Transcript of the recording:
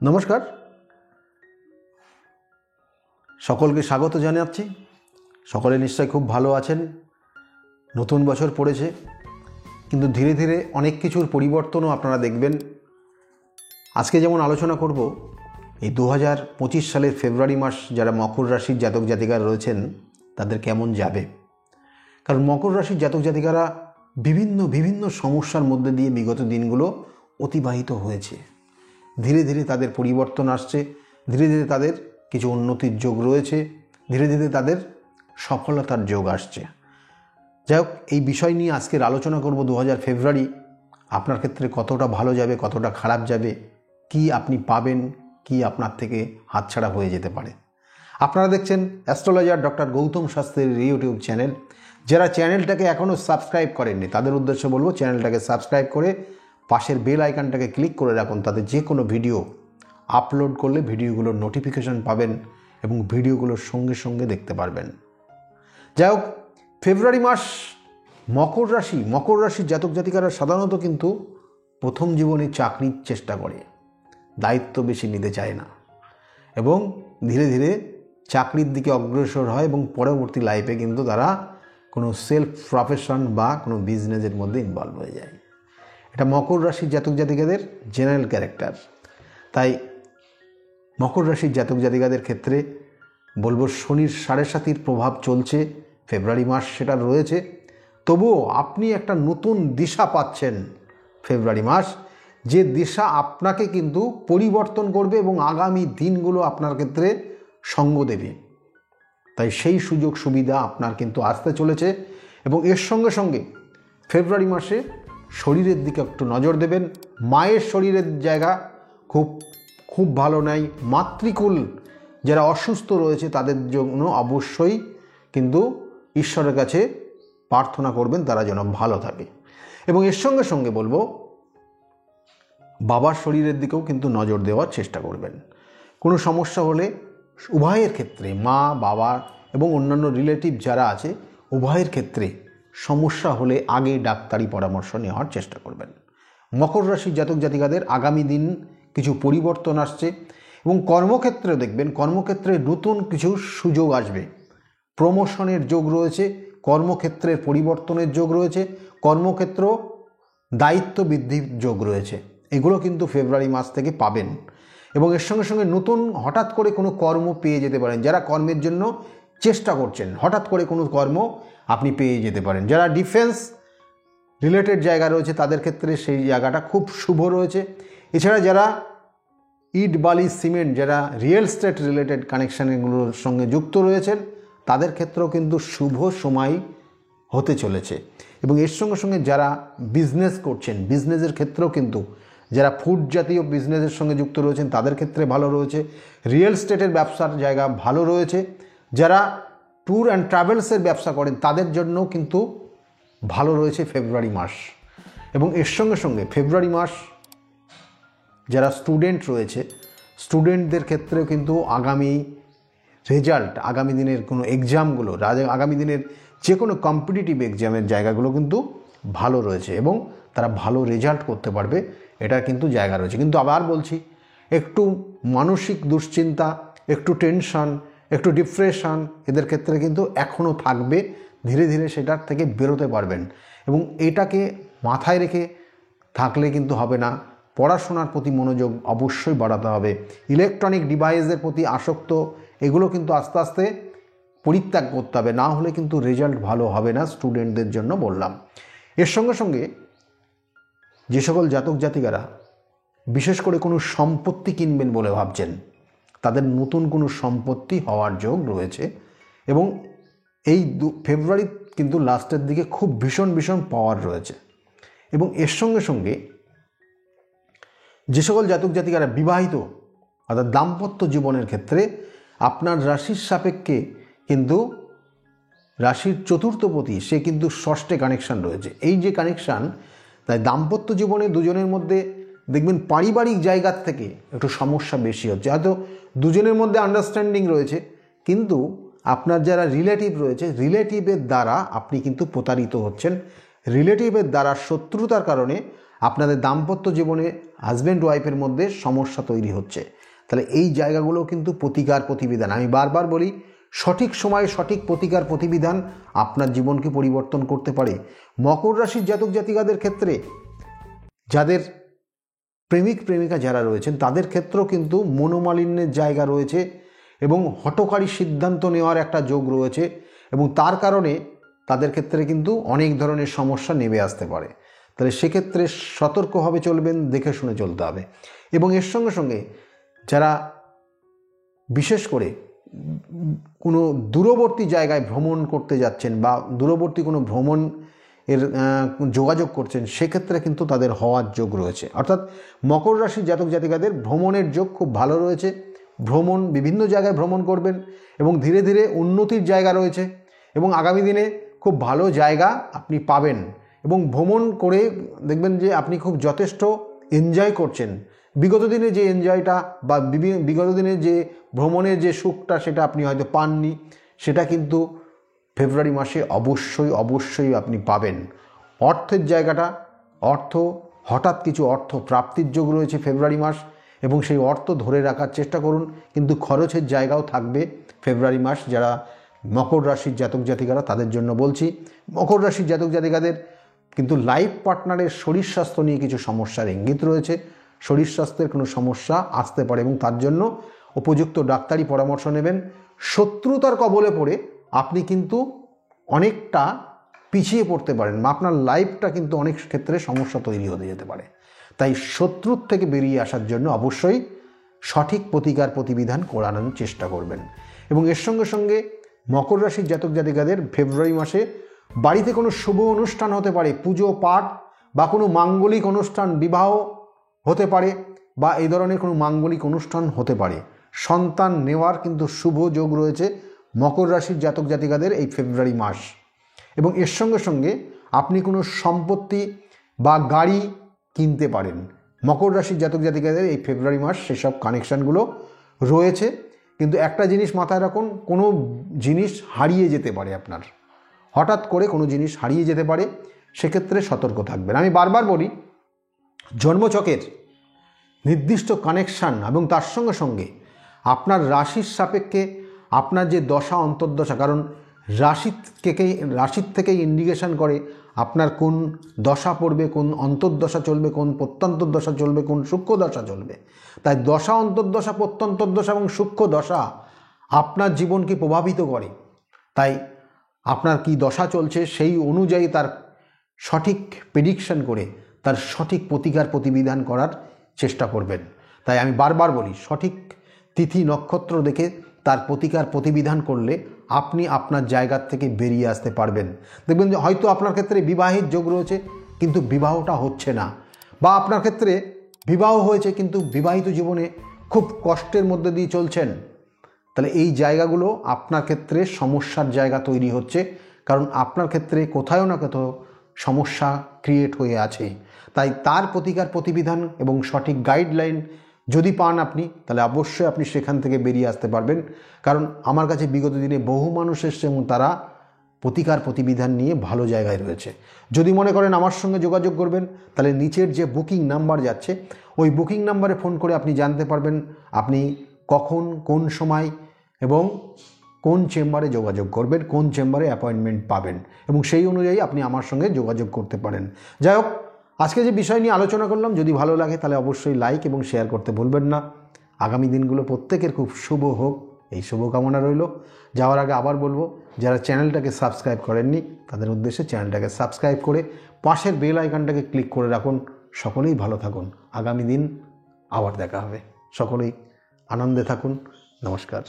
নমস্কার, সকলকে স্বাগত জানাচ্ছি। সকলে নিশ্চয়ই খুব ভালো আছেন। নতুন বছর পড়েছে, কিন্তু ধীরে ধীরে অনেক কিছুর পরিবর্তনও আপনারা দেখবেন। আজকে যেমন আলোচনা করব এই 2025 সালের ফেব্রুয়ারি মাস যারা মকর রাশির জাতক জাতিকারা রয়েছেন তাদের কেমন যাবে। কারণ মকর রাশির জাতক জাতিকারা বিভিন্ন সমস্যার মধ্যে দিয়ে বিগত দিনগুলো অতিবাহিত হয়েছে। ধীরে ধীরে তাদের পরিবর্তন আসছে, ধীরে ধীরে তাদের কিছু উন্নতির যোগ রয়েছে, ধীরে ধীরে তাদের সফলতার যোগ আসছে। যাই হোক, এই বিষয় নিয়ে আজকের আলোচনা করব। 2000 ফেব্রুয়ারি আপনার ক্ষেত্রে কতটা ভালো যাবে, কতটা খারাপ যাবে, কি আপনি পাবেন, কি আপনার থেকে হাতছাড়া হয়ে যেতে পারে। আপনারা দেখছেন অ্যাস্ট্রোলজার ডক্টর গৌতম শাস্ত্রীর ইউটিউব চ্যানেল। যারা চ্যানেলটাকে এখনও সাবস্ক্রাইব করেননি তাদের উদ্দেশ্যে বলবো, চ্যানেলটাকে সাবস্ক্রাইব করে পাশের বেল আইকনটাকে ক্লিক করে রাখুন। তাতে যে কোনো ভিডিও আপলোড করলে ভিডিওগুলোর নোটিফিকেশন পাবেন এবং ভিডিওগুলোর সঙ্গে সঙ্গে দেখতে পারবেন। যাই হোক, ফেব্রুয়ারি মাস মকর রাশির জাতক জাতিকারা সাধারণত কিন্তু প্রথম জীবনে চাকরির চেষ্টা করে, দায়িত্ব বেশি নিতে চায় না এবং ধীরে ধীরে চাকরির দিকে অগ্রসর হয় এবং পরবর্তী লাইফে কিন্তু তারা কোনো সেলফ প্রফেশন বা কোনো বিজনেসের মধ্যে ইনভলভ হয়ে যায়। এটা মকর রাশির জাতক জাতিকাদের জেনারেল ক্যারেক্টার। তাই মকর রাশির জাতক জাতিকাদের ক্ষেত্রে বলবো শনির 7.5 প্রভাব চলছে, ফেব্রুয়ারি মাস সেটা রয়েছে। তবুও আপনি একটা নতুন দিশা পাচ্ছেন ফেব্রুয়ারি মাস, যে দিশা আপনাকে কিন্তু পরিবর্তন করবে এবং আগামী দিনগুলো আপনার ক্ষেত্রে সঙ্গ দেবে। তাই সেই সুযোগ সুবিধা আপনার কিন্তু আসতে চলেছে এবং এর সঙ্গে সঙ্গে ফেব্রুয়ারি মাসে শরীরের দিকে একটু নজর দেবেন। মায়ের শরীরের জায়গা খুব ভালো নাই। মাতৃকুল যারা অসুস্থ রয়েছে তাদের জন্য অবশ্যই কিন্তু ঈশ্বরের কাছে প্রার্থনা করবেন তারা যেন ভালো থাকে। এবং এর সঙ্গে সঙ্গে বলবো বাবার শরীরের দিকেও কিন্তু নজর দেওয়ার চেষ্টা করবেন। কোনো সমস্যা হলে উভয়ের ক্ষেত্রে, মা বাবা এবং অন্যান্য রিলেটিভ যারা আছে উভয়ের ক্ষেত্রে সমস্যা হলে আগে ডাক্তারি পরামর্শ নেওয়ার চেষ্টা করবেন। মকর রাশির জাতক জাতিকাদের আগামী দিন কিছু পরিবর্তন আসছে এবং কর্মক্ষেত্রে দেখবেন, কর্মক্ষেত্রে নতুন কিছু সুযোগ আসবে। প্রমোশনের যোগ রয়েছে, কর্মক্ষেত্রের পরিবর্তনের যোগ রয়েছে, কর্মক্ষেত্র দায়িত্ব বৃদ্ধির যোগ রয়েছে। এগুলো কিন্তু ফেব্রুয়ারি মাস থেকে পাবেন এবং এর সঙ্গে সঙ্গে নতুন হঠাৎ করে কোনো কর্ম পেয়ে যেতে পারেন। যারা কর্মের জন্য চেষ্টা করছেন, হঠাৎ করে কোনো কর্ম আপনি পেয়ে যেতে পারেন। যারা ডিফেন্স রিলেটেড জায়গা রয়েছে তাদের ক্ষেত্রে সেই জায়গাটা খুব শুভ রয়েছে। এছাড়া যারা ইট বালি সিমেন্ট, যারা রিয়েল এস্টেট রিলেটেড কানেকশানগুলোর সঙ্গে যুক্ত রয়েছেন তাদের ক্ষেত্রেও কিন্তু শুভ সময় হতে চলেছে। এবং এর সঙ্গে সঙ্গে যারা বিজনেস করছেন, বিজনেসের ক্ষেত্রেও কিন্তু যারা ফুড জাতীয় বিজনেসের সঙ্গে যুক্ত রয়েছেন তাদের ক্ষেত্রে ভালো রয়েছে। রিয়েল এস্টেটের ব্যবসার জায়গা ভালো রয়েছে। যারা ট্যুর অ্যান্ড ট্রাভেলসের ব্যবসা করেন তাদের জন্য কিন্তু ভালো রয়েছে ফেব্রুয়ারি মাস। এবং এর সঙ্গে সঙ্গে ফেব্রুয়ারি মাস যারা স্টুডেন্ট রয়েছে স্টুডেন্টদের ক্ষেত্রেও কিন্তু আগামী রেজাল্ট, আগামী দিনের কোনো এক্সামগুলো, আগামী দিনের যে কোনো কম্পিটিটিভ এক্সামের জায়গাগুলো কিন্তু ভালো রয়েছে এবং তারা ভালো রেজাল্ট করতে পারবে, এটার কিন্তু জায়গা রয়েছে। কিন্তু আবার বলছি, একটু মানসিক দুশ্চিন্তা, একটু টেনশন, একটু ডিপ্রেশন এদের ক্ষেত্রে কিন্তু এখনও থাকবে। ধীরে ধীরে সেটার থেকে বেরোতে পারবেন এবং এটাকে মাথায় রেখে থাকলে কিন্তু হবে না। পড়াশোনার প্রতি মনোযোগ অবশ্যই বাড়াতে হবে। ইলেকট্রনিক ডিভাইসের প্রতি আসক্ত এগুলো কিন্তু আস্তে আস্তে পরিত্যাগ করতে হবে, না হলে কিন্তু রেজাল্ট ভালো হবে না স্টুডেন্টদের জন্য বললাম। এর সঙ্গে সঙ্গে যে সকল জাতক জাতিকারা বিশেষ করে কোনো সম্পত্তি কিনবেন বলে ভাবছেন তাদের নতুন কোনো সম্পত্তি হওয়ার যোগ রয়েছে এবং এই ফেব্রুয়ারি কিন্তু লাস্টের দিকে খুব ভীষণ পাওয়ার রয়েছে। এবং এর সঙ্গে সঙ্গে যে সকল জাতক জাতিকারা বিবাহিত অর্থাৎ দাম্পত্য জীবনের ক্ষেত্রে আপনার রাশির সাপেক্ষে কিন্তু রাশির চতুর্থপতি সে কিন্তু ষষ্ঠে কানেকশান রয়েছে। এই যে কানেকশান, তাই দাম্পত্য জীবনে দুজনের মধ্যে দেখবেন পারিবারিক জায়গার থেকে একটু সমস্যা বেশি হচ্ছে। হয়তো দুজনের মধ্যে আন্ডারস্ট্যান্ডিং রয়েছে, কিন্তু আপনার যারা রিলেটিভ রয়েছে রিলেটিভের দ্বারা আপনি কিন্তু প্রতারিত হচ্ছেন। রিলেটিভের দ্বারা শত্রুতার কারণে আপনাদের দাম্পত্য জীবনে হাজব্যান্ড ওয়াইফের মধ্যে সমস্যা তৈরি হচ্ছে, তাহলে এই জায়গাগুলো কিন্তু প্রতিকার প্রতিবিধান। আমি বারবার বলি, সঠিক সময়ে সঠিক প্রতিকার প্রতিবিধান আপনার জীবনকে পরিবর্তন করতে পারে। মকর রাশির জাতক জাতিকাদের ক্ষেত্রে, যাদের প্রেমিক প্রেমিকা যারা রয়েছেন তাদের ক্ষেত্রেও কিন্তু মনোমালিন্যের জায়গা রয়েছে এবং হঠকারী সিদ্ধান্ত নেওয়ার একটা যোগ রয়েছে, এবং তার কারণে তাদের ক্ষেত্রে কিন্তু অনেক ধরনের সমস্যা নেমে আসতে পারে। তাহলে সেক্ষেত্রে সতর্কভাবে চলবেন, দেখে শুনে চলতে হবে। এবং এর সঙ্গে সঙ্গে যারা বিশেষ করে কোনো দূরবর্তী জায়গায় ভ্রমণ করতে যাচ্ছেন বা দূরবর্তী কোনো ভ্রমণ এর যোগাযোগ করছেন, সেক্ষেত্রে কিন্তু তাদের হওয়ার যোগ রয়েছে। অর্থাৎ মকর রাশির জাতক জাতিকাদের ভ্রমণের যোগ খুব ভালো রয়েছে। ভ্রমণ, বিভিন্ন জায়গায় ভ্রমণ করবেন এবং ধীরে ধীরে উন্নতির জায়গা রয়েছে এবং আগামী দিনে খুব ভালো জায়গা আপনি পাবেন এবং ভ্রমণ করে দেখবেন যে আপনি খুব যথেষ্ট এনজয় করছেন। বিগত দিনে যে এনজয়টা বা বিগত দিনে যে ভ্রমণের যে সুখটা সেটা আপনি হয়তো পাননি, সেটা কিন্তু ফেব্রুয়ারি মাসে অবশ্যই আপনি পাবেন। অর্থের জায়গাটা, হঠাৎ কিছু অর্থ প্রাপ্তির যোগ রয়েছে ফেব্রুয়ারি মাস, এবং সেই অর্থ ধরে রাখার চেষ্টা করুন, কিন্তু খরচের জায়গাও থাকবে ফেব্রুয়ারি মাস। যারা মকর রাশির জাতক জাতিকারা তাদের জন্য বলছি, মকর রাশির জাতক জাতিকাদের কিন্তু লাইফ পার্টনারের শরীর স্বাস্থ্য নিয়ে কিছু সমস্যার ইঙ্গিত রয়েছে। শরীর স্বাস্থ্যের কোনো সমস্যা আসতে পারে এবং তার জন্য উপযুক্ত ডাক্তারি পরামর্শ নেবেন। শত্রুতার কবলে পড়ে আপনি কিন্তু অনেকটা পিছিয়ে পড়তে পারেন, আপনার লাইফটা কিন্তু অনেক ক্ষেত্রে সমস্যা তৈরি হতে যেতে পারে। তাই শত্রুর থেকে বেরিয়ে আসার জন্য অবশ্যই সঠিক প্রতিকার প্রতিবিধান করানোর চেষ্টা করবেন। এবং এর সঙ্গে সঙ্গে মকর রাশির জাতক জাতিকাদের ফেব্রুয়ারি মাসে বাড়িতে কোনো শুভ অনুষ্ঠান হতে পারে, পুজো পাঠ বা কোনো মাঙ্গলিক অনুষ্ঠান, বিবাহ হতে পারে বা এই ধরনের কোনো মাঙ্গলিক অনুষ্ঠান হতে পারে। সন্তান নেওয়ার কিন্তু শুভ যোগ রয়েছে মকর রাশির জাতক জাতিকাদের এই ফেব্রুয়ারি মাস। এবং এর সঙ্গে সঙ্গে আপনি কোনো সম্পত্তি বা গাড়ি কিনতে পারেন। মকর রাশির জাতক জাতিকাদের এই ফেব্রুয়ারি মাস সেসব কানেকশানগুলো রয়েছে। কিন্তু একটা জিনিস মাথায় রাখুন, কোনো জিনিস হারিয়ে যেতে পারে, আপনার হঠাৎ করে কোনো জিনিস হারিয়ে যেতে পারে, সেক্ষেত্রে সতর্ক থাকবেন। আমি বারবার বলি, জন্মছকের নির্দিষ্ট কানেকশান এবং তার সঙ্গে সঙ্গে আপনার রাশির সাপেক্ষে আপনার যে দশা অন্তর্দশা, কারণ রাশির থেকেই ইন্ডিকেশন করে আপনার কোন দশা পড়বে, কোন অন্তর্দশা চলবে, কোন প্রত্যন্তর্দশা চলবে, কোন সূক্ষ্ম দশা চলবে। তাই দশা অন্তর্দশা, প্রত্যন্তর্দশা এবং সূক্ষ্ম দশা আপনার জীবনকে প্রভাবিত করে। তাই আপনার কি দশা চলছে সেই অনুযায়ী তার সঠিক প্রেডিকশন করে তার সঠিক প্রতিকার প্রতিবিধান করার চেষ্টা করবেন। তাই আমি বারবার বলি, সঠিক তিথি নক্ষত্র দেখে তার প্রতিকার প্রতিবিধান করলে আপনি আপনার জায়গার থেকে বেরিয়ে আসতে পারবেন। দেখবেন যে হয়তো আপনার ক্ষেত্রে বিবাহের যোগ রয়েছে কিন্তু বিবাহটা হচ্ছে না, বা আপনার ক্ষেত্রে বিবাহ হয়েছে কিন্তু বিবাহিত জীবনে খুব কষ্টের মধ্যে দিয়ে চলছেন। তাহলে এই জায়গাগুলো আপনার ক্ষেত্রে সমস্যার জায়গা তৈরি হচ্ছে, কারণ আপনার ক্ষেত্রে কোথাও না কোথাও সমস্যা ক্রিয়েট হয়ে আছে। তাই তার প্রতিকার প্রতিবিধান এবং সঠিক গাইডলাইন যদি পান আপনি, তাহলে অবশ্যই আপনি সেখান থেকে বেরিয়ে আসতে পারবেন। কারণ আমার কাছে বিগত দিনে বহু মানুষ এসছে এবং তারা প্রতিকার প্রতিবিধান নিয়ে ভালো জায়গায় রয়েছে। যদি মনে করেন আমার সঙ্গে যোগাযোগ করবেন, তাহলে নিচের যে বুকিং নাম্বার যাচ্ছে ওই বুকিং নাম্বারে ফোন করে আপনি জানতে পারবেন আপনি কখন, কোন সময় এবং কোন চেম্বারে যোগাযোগ করবেন, কোন চেম্বারে অ্যাপয়েন্টমেন্ট পাবেন, এবং সেই অনুযায়ী আপনি আমার সঙ্গে যোগাযোগ করতে পারেন। যাই হোক, আজকে যে বিষয় নিয়ে আলোচনা করলাম যদি ভালো লাগে তাহলে অবশ্যই লাইক এবং শেয়ার করতে ভুলবেন না। আগামী দিনগুলো প্রত্যেকের খুব শুভ হোক, এই শুভকামনা রইল। যাওয়ার আগে আবার বলবো, যারা চ্যানেলটাকে সাবস্ক্রাইব করেননি তাদের উদ্দেশ্যে চ্যানেলটাকে সাবস্ক্রাইব করে পাশের বেল আইকনটাকে ক্লিক করে রাখুন। সকলেই ভালো থাকুন, আগামী দিন আবার দেখা হবে। সকলেই আনন্দে থাকুন। নমস্কার।